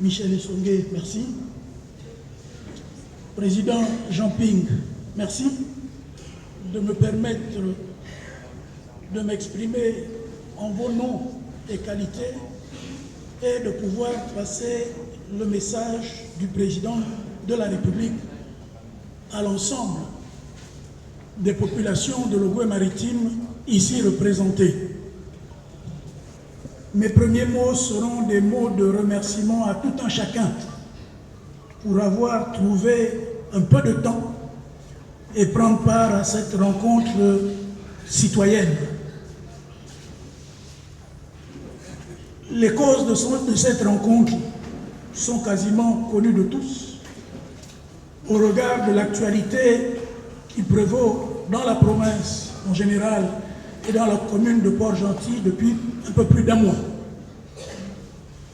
Michel Essongué, merci. Président Jean Ping, merci de me permettre de m'exprimer en vos noms et qualités et de pouvoir passer le message du président de la République à l'ensemble des populations de l'Ogooué maritime ici représentées. Mes premiers mots seront des mots de remerciement à tout un chacun pour avoir trouvé un peu de temps et prendre part à cette rencontre citoyenne. Les causes de cette rencontre sont quasiment connues de tous au regard de l'actualité qui prévaut dans la province en général et dans la commune de Port-Gentil depuis un peu plus d'un mois.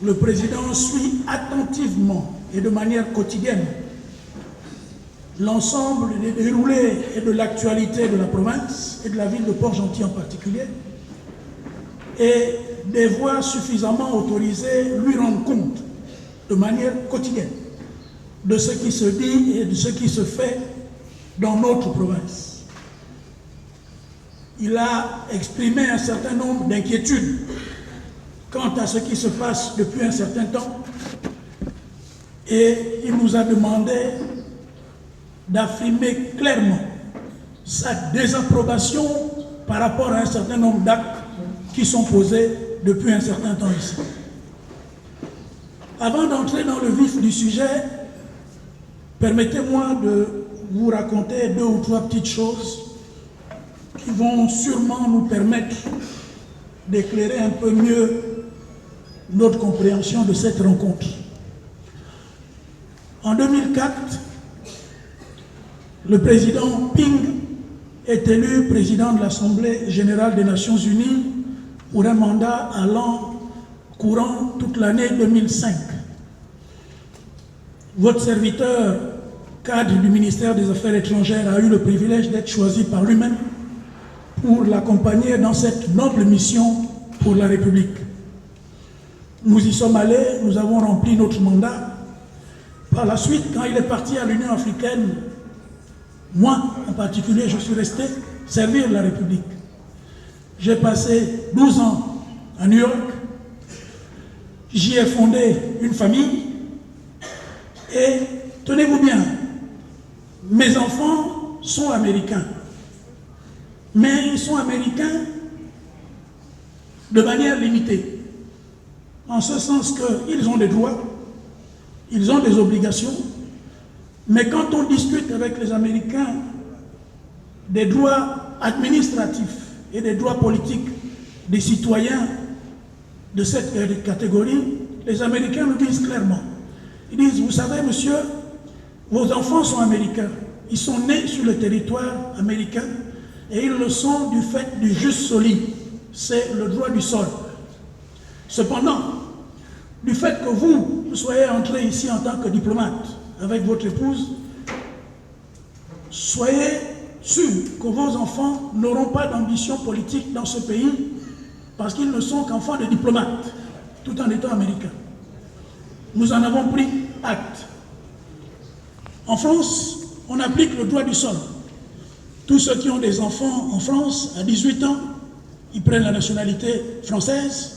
Le président suit attentivement et de manière quotidienne l'ensemble des déroulés et de l'actualité de la province et de la ville de Port-Gentil en particulier, et des voix suffisamment autorisées lui rendent compte de manière quotidienne de ce qui se dit et de ce qui se fait dans notre province. Il a exprimé un certain nombre d'inquiétudes quant à ce qui se passe depuis un certain temps et il nous a demandé d'affirmer clairement sa désapprobation par rapport à un certain nombre d'actes qui sont posés depuis un certain temps ici. Avant d'entrer dans le vif du sujet, permettez-moi de vous raconter 2 ou 3 petites choses qui vont sûrement nous permettre d'éclairer un peu mieux notre compréhension de cette rencontre. En 2004, le président Ping est élu président de l'Assemblée générale des Nations Unies pour un mandat allant courant toute l'année 2005. Votre serviteur, cadre du ministère des Affaires étrangères, a eu le privilège d'être choisi par lui-même pour l'accompagner dans cette noble mission pour la République. Nous y sommes allés, nous avons rempli notre mandat. Par la suite, quand il est parti à l'Union africaine, moi en particulier, je suis resté servir la République. J'ai passé 12 ans à New York, j'y ai fondé une famille et tenez-vous bien, mes enfants sont américains, mais ils sont américains de manière limitée, en ce sens qu'ils ont des droits, ils ont des obligations, mais quand on discute avec les Américains des droits administratifs et des droits politiques des citoyens de cette catégorie, les Américains nous disent clairement, ils disent, vous savez monsieur, vos enfants sont américains, ils sont nés sur le territoire américain et ils le sont du fait du jus soli, c'est le droit du sol. Cependant, du fait que vous soyez entré ici en tant que diplomate avec votre épouse, soyez sûrs que vos enfants n'auront pas d'ambition politique dans ce pays parce qu'ils ne sont qu'enfants de diplomates, tout en étant américains. Nous en avons pris acte. En France, on applique le droit du sol. Tous ceux qui ont des enfants en France, à 18 ans, ils prennent la nationalité française,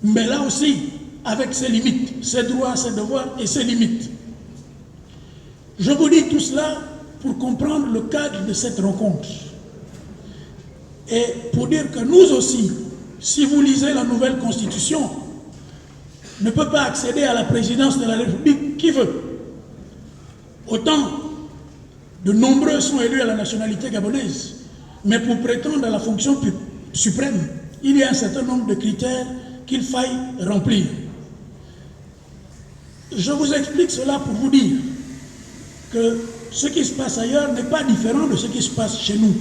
mais là aussi, avec ses limites, ses droits, ses devoirs et ses limites. Je vous dis tout cela pour comprendre le cadre de cette rencontre. Et pour dire que nous aussi, si vous lisez la nouvelle constitution, ne peut pas accéder à la présidence de la République qui veut. Autant de nombreux sont élus à la nationalité gabonaise, mais pour prétendre à la fonction suprême, il y a un certain nombre de critères qu'il faille remplir. Je vous explique cela pour vous dire que ce qui se passe ailleurs n'est pas différent de ce qui se passe chez nous.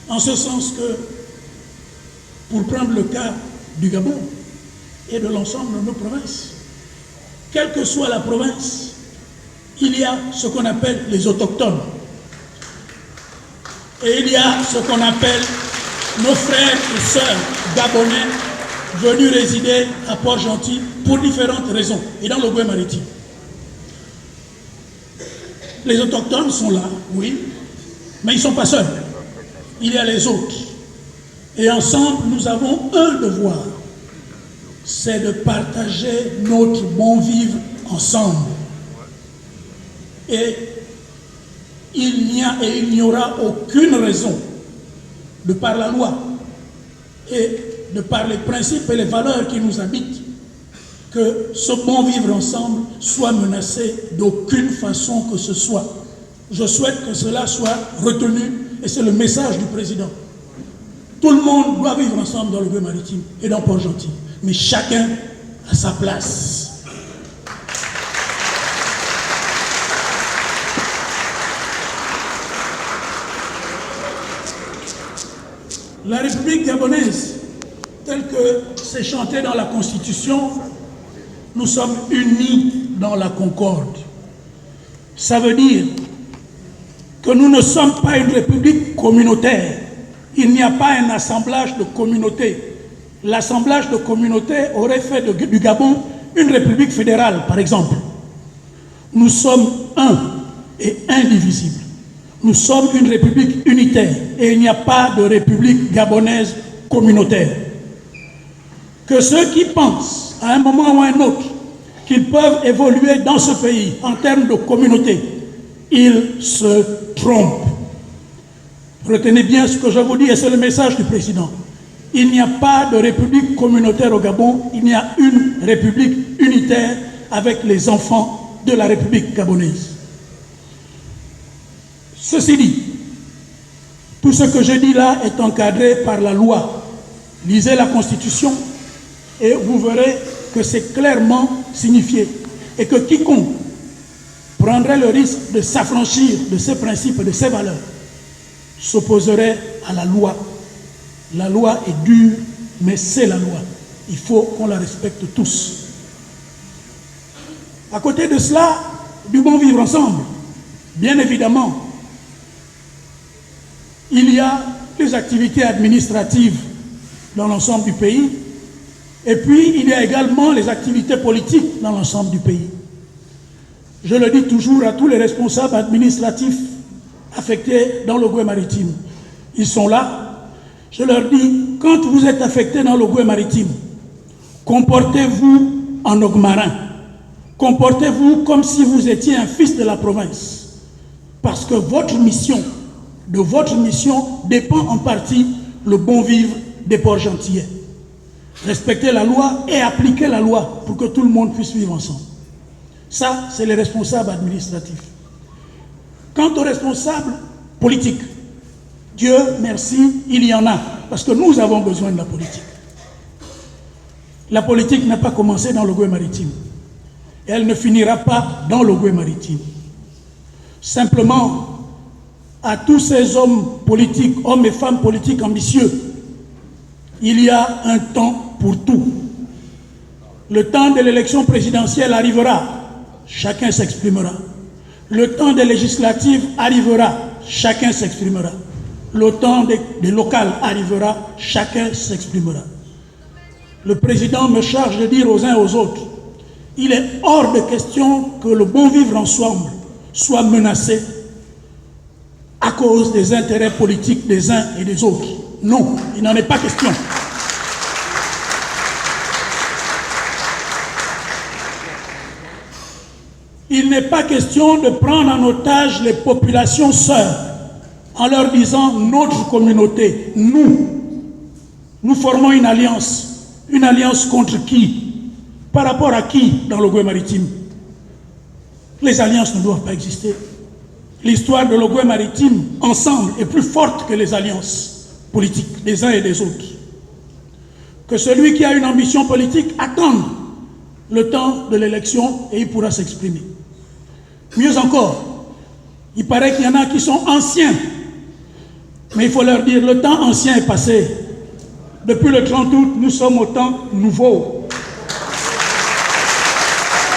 En ce sens que, pour prendre le cas du Gabon et de l'ensemble de nos provinces, quelle que soit la province, il y a ce qu'on appelle les autochtones. Et il y a ce qu'on appelle nos frères et sœurs gabonais venus résider à Port-Gentil pour différentes raisons et dans l'Ogooué maritime. Les autochtones sont là, oui, mais ils ne sont pas seuls. Il y a les autres. Et ensemble, nous avons un devoir, c'est de partager notre bon vivre ensemble. Et il n'y aura aucune raison, de par la loi et de par les principes et les valeurs qui nous habitent, que ce bon vivre ensemble soit menacé d'aucune façon que ce soit. Je souhaite que cela soit retenu et c'est le message du président. Tout le monde doit vivre ensemble dans l'Ogooué maritime et dans Port-Gentil, mais chacun à sa place. La République gabonaise, telle que c'est chanté dans la Constitution, nous sommes unis dans la concorde. Ça veut dire que nous ne sommes pas une république communautaire. Il n'y a pas un assemblage de communautés. L'assemblage de communautés aurait fait du Gabon une république fédérale, par exemple. Nous sommes un et indivisibles. Nous sommes une république unitaire et il n'y a pas de république gabonaise communautaire. Que ceux qui pensent, à un moment ou à un autre, qu'ils peuvent évoluer dans ce pays en termes de communauté, ils se trompent. Retenez bien ce que je vous dis et c'est le message du président. Il n'y a pas de république communautaire au Gabon, il y a une république unitaire avec les enfants de la république gabonaise. Ceci dit, tout ce que je dis là est encadré par la loi. Lisez la Constitution et vous verrez que c'est clairement signifié et que quiconque prendrait le risque de s'affranchir de ces principes et de ces valeurs s'opposerait à la loi. La loi est dure, mais c'est la loi. Il faut qu'on la respecte tous. À côté de cela, du bon vivre ensemble, bien évidemment, il y a les activités administratives dans l'ensemble du pays, et puis il y a également les activités politiques dans l'ensemble du pays. Je le dis toujours à tous les responsables administratifs affectés dans l'Ogooué maritime. Ils sont là. Je leur dis, quand vous êtes affectés dans l'Ogooué maritime, comportez-vous en Ogmarin. Comportez-vous comme si vous étiez un fils de la province. Parce que de votre mission dépend en partie le bon vivre des Port-Gentillais. Respectez la loi et appliquez la loi pour que tout le monde puisse vivre ensemble. Ça, c'est les responsables administratifs. Quant aux responsables politiques, Dieu merci, il y en a, parce que nous avons besoin de la politique. La politique n'a pas commencé dans l'Ogooué maritime. Et elle ne finira pas dans l'Ogooué maritime. Simplement, à tous ces hommes politiques, hommes et femmes politiques ambitieux, il y a un temps pour tout. Le temps de l'élection présidentielle arrivera, chacun s'exprimera. Le temps des législatives arrivera, chacun s'exprimera. Le temps des locales arrivera, chacun s'exprimera. Le président me charge de dire aux uns et aux autres, il est hors de question que le bon vivre ensemble soit menacé à cause des intérêts politiques des uns et des autres. Non, il n'en est pas question. Il n'est pas question de prendre en otage les populations sœurs en leur disant notre communauté, nous formons une alliance. Une alliance contre qui? Par rapport à qui dans l'Ogooué maritime? Les alliances ne doivent pas exister. L'histoire de l'Ogooué maritime, ensemble, est plus forte que les alliances politiques des uns et des autres. Que celui qui a une ambition politique attende le temps de l'élection et il pourra s'exprimer. Mieux encore, il paraît qu'il y en a qui sont anciens, mais il faut leur dire, le temps ancien est passé. Depuis le 30 août, nous sommes au temps nouveau.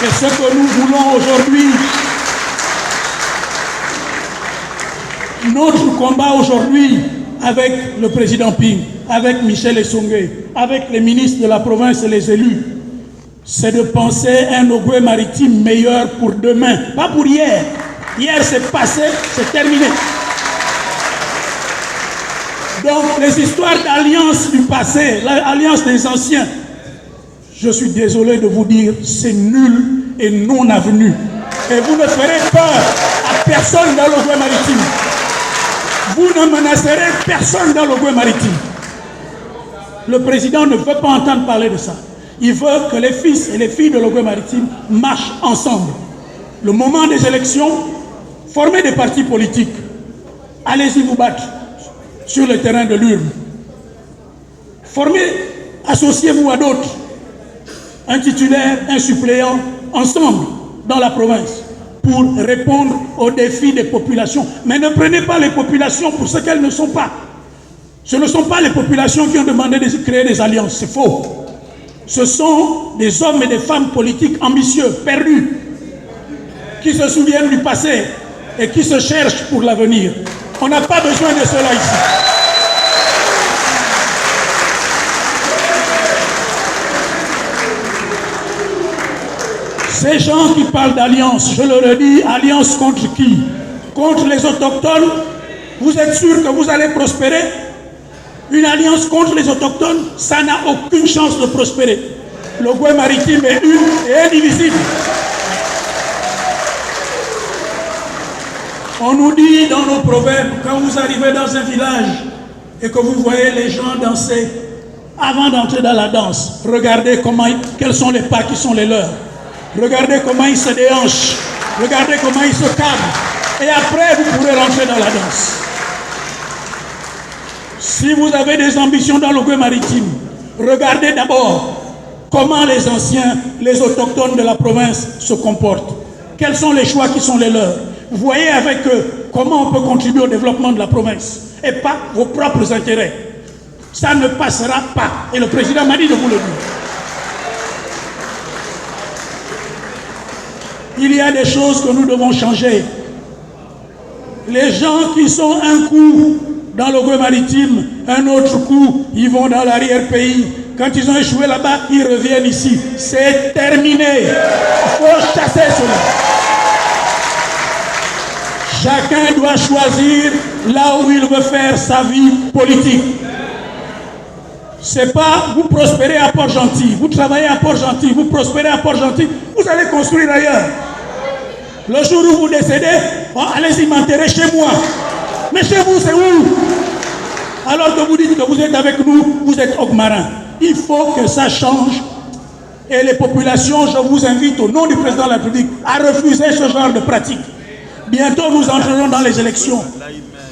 Et ce que nous voulons aujourd'hui, notre combat aujourd'hui, avec le président Ping, avec Michel Essongé, avec les ministres de la province et les élus, c'est de penser un Ogooué maritime meilleur pour demain, pas pour hier. Hier c'est passé, c'est terminé. Donc les histoires d'alliance du passé, l'alliance des anciens, je suis désolé de vous dire, c'est nul et non avenu. Et vous ne ferez peur à personne dans l'Ogooué maritime. Vous ne menacerez personne dans l'Ogooué maritime. Le président ne veut pas entendre parler de ça. Il veut que les fils et les filles de l'Ogooué maritime marchent ensemble. Le moment des élections, formez des partis politiques. Allez-y vous battre sur le terrain de l'urne. Formez, associez-vous à d'autres. Un titulaire, un suppléant, ensemble dans la province pour répondre aux défis des populations. Mais ne prenez pas les populations pour ce qu'elles ne sont pas. Ce ne sont pas les populations qui ont demandé de créer des alliances, c'est faux. Ce sont des hommes et des femmes politiques ambitieux, perdus, qui se souviennent du passé et qui se cherchent pour l'avenir. On n'a pas besoin de cela ici. Ces gens qui parlent d'alliance, je le redis, alliance contre qui? Contre les autochtones? Vous êtes sûr que vous allez prospérer? Une alliance contre les autochtones, ça n'a aucune chance de prospérer. L'Ogooué maritime est une et indivisible. On nous dit dans nos proverbes, quand vous arrivez dans un village et que vous voyez les gens danser, avant d'entrer dans la danse, regardez quels sont les pas qui sont les leurs. Regardez comment ils se déhanchent. Regardez comment ils se cadrent. Et après, vous pourrez rentrer dans la danse. Si vous avez des ambitions dans l'Ogooué maritime, regardez d'abord comment les anciens, les autochtones de la province se comportent. Quels sont les choix qui sont les leurs. Voyez avec eux comment on peut contribuer au développement de la province et pas vos propres intérêts. Ça ne passera pas. Et le président m'a dit de vous le dire. Il y a des choses que nous devons changer. Les gens qui sont un coup dans l'Ogooué maritime, un autre coup, ils vont dans l'arrière-pays. Quand ils ont échoué là-bas, ils reviennent ici. C'est terminé. Il faut chasser cela. Chacun doit choisir là où il veut faire sa vie politique. C'est pas vous prospérez à Port-Gentil, vous travaillez à Port-Gentil, vous prospérez à Port-Gentil, vous allez construire ailleurs. Le jour où vous décédez, allez-y m'enterrer chez moi. Mais chez vous, c'est où? Alors que vous dites que vous êtes avec nous, vous êtes Ogmarin. Il faut que ça change. Et les populations, je vous invite au nom du président de la République à refuser ce genre de pratique. Bientôt, nous entrerons dans les élections.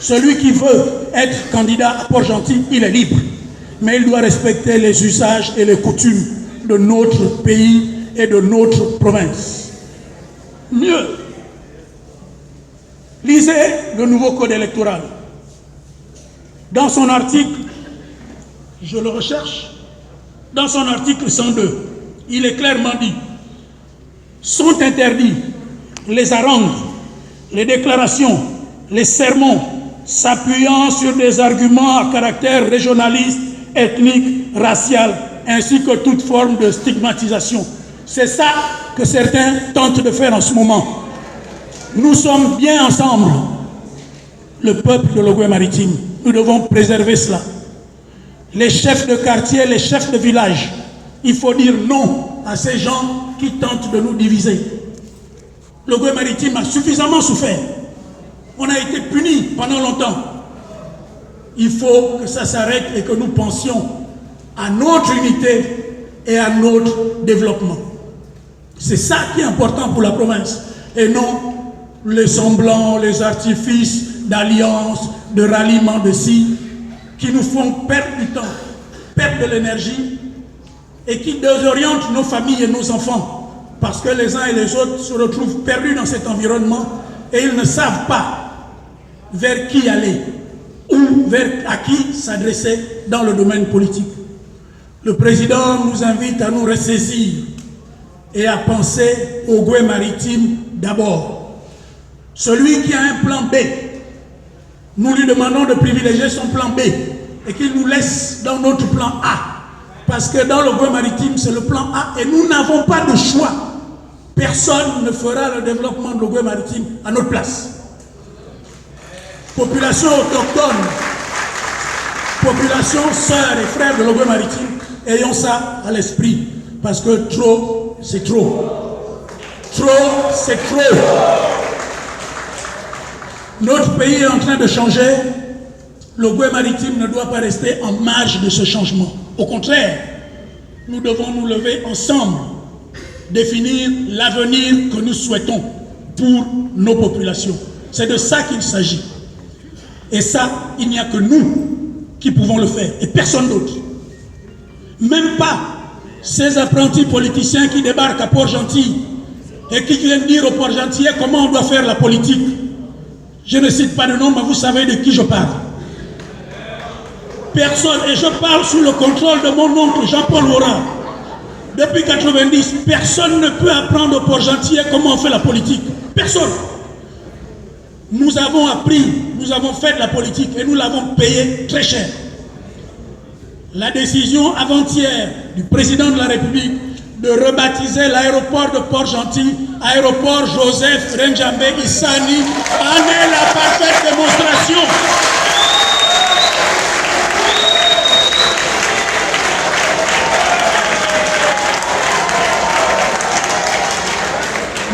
Celui qui veut être candidat à Port-Gentil, il est libre. Mais il doit respecter les usages et les coutumes de notre pays et de notre province. Mieux, lisez le nouveau code électoral. Dans son article, je le recherche, dans son article 102, il est clairement dit, sont interdits les harangues, les déclarations, les sermons s'appuyant sur des arguments à caractère régionaliste, ethnique, racial, ainsi que toute forme de stigmatisation. C'est ça que certains tentent de faire en ce moment. Nous sommes bien ensemble, le peuple de l'Ogooué maritime. Nous devons préserver cela. Les chefs de quartier, les chefs de village, il faut dire non à ces gens qui tentent de nous diviser. L'Ogooué maritime a suffisamment souffert. On a été punis pendant longtemps. Il faut que ça s'arrête et que nous pensions à notre unité et à notre développement. C'est ça qui est important pour la province. Et non les semblants, les artifices d'alliance, de ralliement de ci, qui nous font perdre du temps, perdre de l'énergie et qui désorientent nos familles et nos enfants. Parce que les uns et les autres se retrouvent perdus dans cet environnement et ils ne savent pas vers qui aller ou à qui s'adresser dans le domaine politique. Le président nous invite à nous ressaisir et à penser au Ogooué maritime d'abord. Celui qui a un plan B, Nous lui demandons de privilégier son plan B et qu'il nous laisse dans notre plan A. Parce que dans le Goué maritime, c'est le plan A et nous n'avons pas de choix. Personne ne fera le développement de le Goué maritime à notre place. Population autochtone, population sœurs et frères de le Goué maritime, ayons ça à l'esprit. Parce que trop, c'est trop. Trop, c'est trop. Notre pays est en train de changer. Le Goué maritime ne doit pas rester en marge de ce changement. Au contraire, nous devons nous lever ensemble, définir l'avenir que nous souhaitons pour nos populations. C'est de ça qu'il s'agit. Et ça, il n'y a que nous qui pouvons le faire, et personne d'autre. Même pas ces apprentis politiciens qui débarquent à Port-Gentil et qui viennent dire au Port-Gentil comment on doit faire la politique. Je ne cite pas de nom, mais vous savez de qui je parle. Personne, et je parle sous le contrôle de mon oncle Jean-Paul Warren. Depuis 90, personne ne peut apprendre au Port-Gentil comment on fait la politique. Personne. Nous avons appris, nous avons fait de la politique et nous l'avons payé très cher. La décision avant-hier du président de la République de rebaptiser l'aéroport de Port-Gentil, aéroport Joseph Renjambe Issani, en est la parfaite démonstration.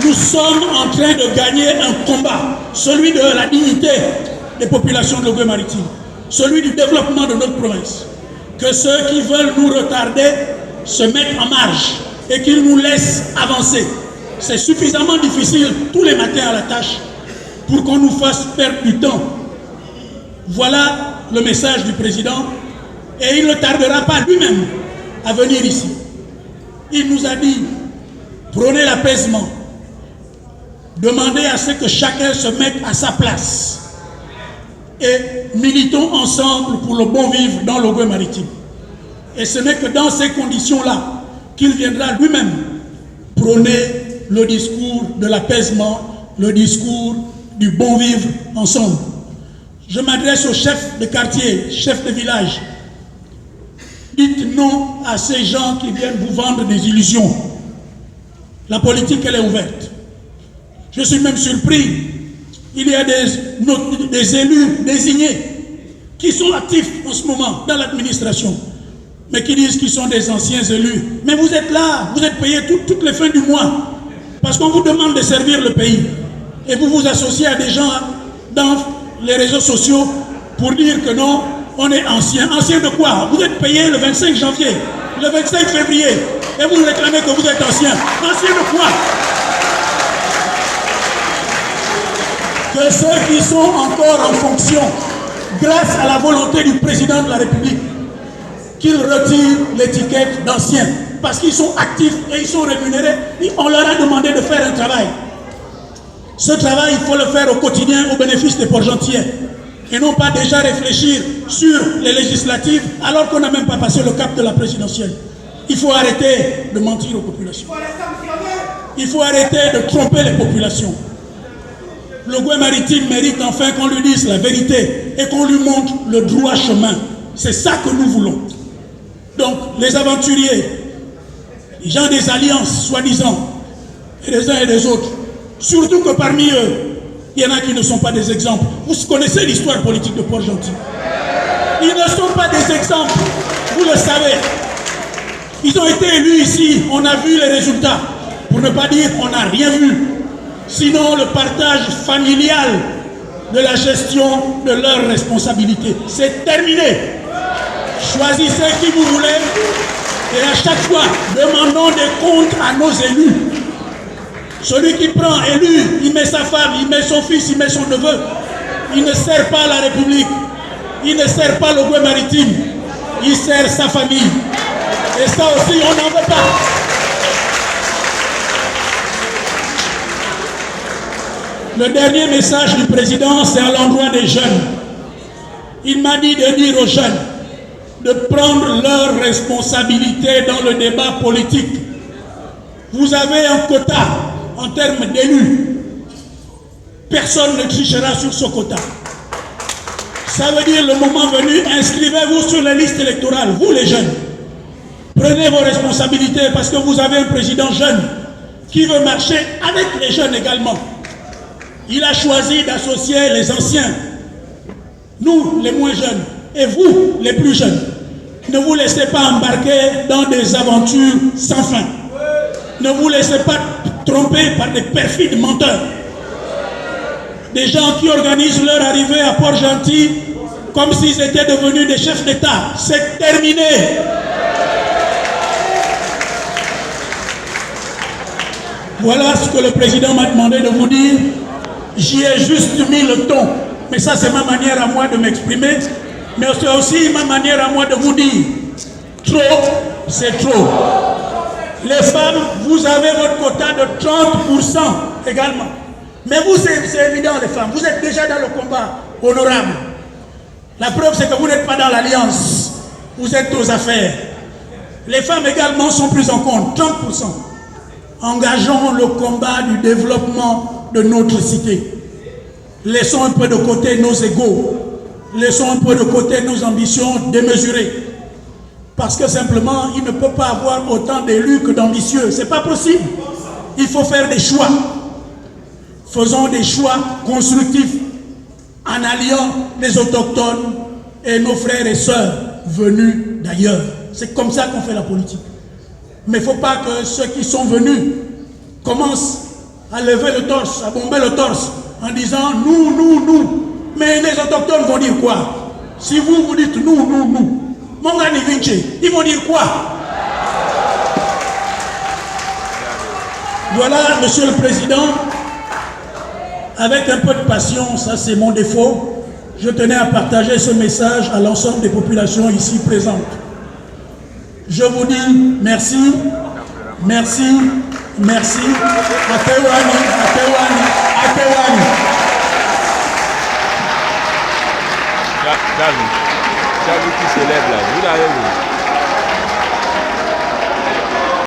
Nous sommes en train de gagner un combat, celui de la dignité des populations de le Goué maritime, celui du développement de notre province. Que ceux qui veulent nous retarder se mettent en marge et qu'ils nous laissent avancer. C'est suffisamment difficile tous les matins à la tâche pour qu'on nous fasse perdre du temps. Voilà le message du président et il ne tardera pas lui-même à venir ici. Il nous a dit, prenez l'apaisement. Demandez à ce que chacun se mette à sa place et militons ensemble pour le bon vivre dans le Goué maritime. Et ce n'est que dans ces conditions-là qu'il viendra lui-même prôner le discours de l'apaisement, le discours du bon vivre ensemble. Je m'adresse aux chefs de quartier, chefs de village. Dites non à ces gens qui viennent vous vendre des illusions. La politique, elle est ouverte. Je suis même surpris. Il y a des élus désignés qui sont actifs en ce moment dans l'administration, mais qui disent qu'ils sont des anciens élus. Mais vous êtes là, vous êtes payés toutes les fins du mois, parce qu'on vous demande de servir le pays. Et vous vous associez à des gens dans les réseaux sociaux pour dire que non, on est ancien. Ancien de quoi? Vous êtes payé le 25 janvier, le 25 février, et vous réclamez que vous êtes ancien. Ancien de quoi? Que ceux qui sont encore en fonction, grâce à la volonté du président de la République, qu'ils retirent l'étiquette d'ancien, parce qu'ils sont actifs et ils sont rémunérés, et on leur a demandé de faire un travail. Ce travail, il faut le faire au quotidien au bénéfice des Port-Gentiens, et non pas déjà réfléchir sur les législatives alors qu'on n'a même pas passé le cap de la présidentielle. Il faut arrêter de mentir aux populations. Il faut arrêter de tromper les populations. Le Goué maritime mérite enfin qu'on lui dise la vérité et qu'on lui montre le droit chemin. C'est ça que nous voulons. Donc, les aventuriers, les gens des alliances, soi-disant, et les uns et les autres, surtout que parmi eux, il y en a qui ne sont pas des exemples. Vous connaissez l'histoire politique de Port-Gentil. Ils ne sont pas des exemples, vous le savez. Ils ont été élus ici, on a vu les résultats. Pour ne pas dire qu'on n'a rien vu. Sinon, le partage familial de la gestion de leurs responsabilités. C'est terminé. Choisissez qui vous voulez et à chaque fois, demandons des comptes à nos élus. Celui qui prend élu, il met sa femme, il met son fils, il met son neveu. Il ne sert pas la République. Il ne sert pas le Goué maritime. Il sert sa famille. Et ça aussi, on n'en veut pas. Le dernier message du président, c'est à l'endroit des jeunes. Il m'a dit de dire aux jeunes de prendre leurs responsabilités dans le débat politique. Vous avez un quota en termes d'élus. Personne ne trichera sur ce quota. Ça veut dire le moment venu, inscrivez-vous sur les listes électorales, vous les jeunes. Prenez vos responsabilités parce que vous avez un président jeune qui veut marcher avec les jeunes également. Il a choisi d'associer les anciens, nous les moins jeunes, et vous les plus jeunes. Ne vous laissez pas embarquer dans des aventures sans fin. Ne vous laissez pas tromper par des perfides menteurs. Des gens qui organisent leur arrivée à Port-Gentil comme s'ils étaient devenus des chefs d'État. C'est terminé. Voilà ce que le président m'a demandé de vous dire. J'y ai juste mis le ton. Mais ça, c'est ma manière à moi de m'exprimer. Mais c'est aussi ma manière à moi de vous dire. Trop, c'est trop. Les femmes, vous avez votre quota de 30% également. Mais vous, c'est évident, les femmes. Vous êtes déjà dans le combat honorable. La preuve, c'est que vous n'êtes pas dans l'alliance. Vous êtes aux affaires. Les femmes également sont prises en compte. 30%. Engageons le combat du développement de notre cité. Laissons un peu de côté nos égos. Laissons un peu de côté nos ambitions démesurées. Parce que simplement, il ne peut pas avoir autant d'élus que d'ambitieux. Ce n'est pas possible. Il faut faire des choix. Faisons des choix constructifs en alliant les autochtones et nos frères et sœurs venus d'ailleurs. C'est comme ça qu'on fait la politique. Mais il ne faut pas que ceux qui sont venus commencent à lever le torse, à bomber le torse en disant nous, nous, nous. Mais les autochtones vont dire quoi? Si vous, vous dites nous, nous, nous, Mongani Vinci, ils vont dire quoi? Voilà, Monsieur le Président, avec un peu de passion, ça c'est mon défaut, je tenais à partager ce message à l'ensemble des populations ici présentes. Je vous dis merci, merci, merci. Atewani, Atewani, Atewani. Calme qui se lève là, vous l'avez vu.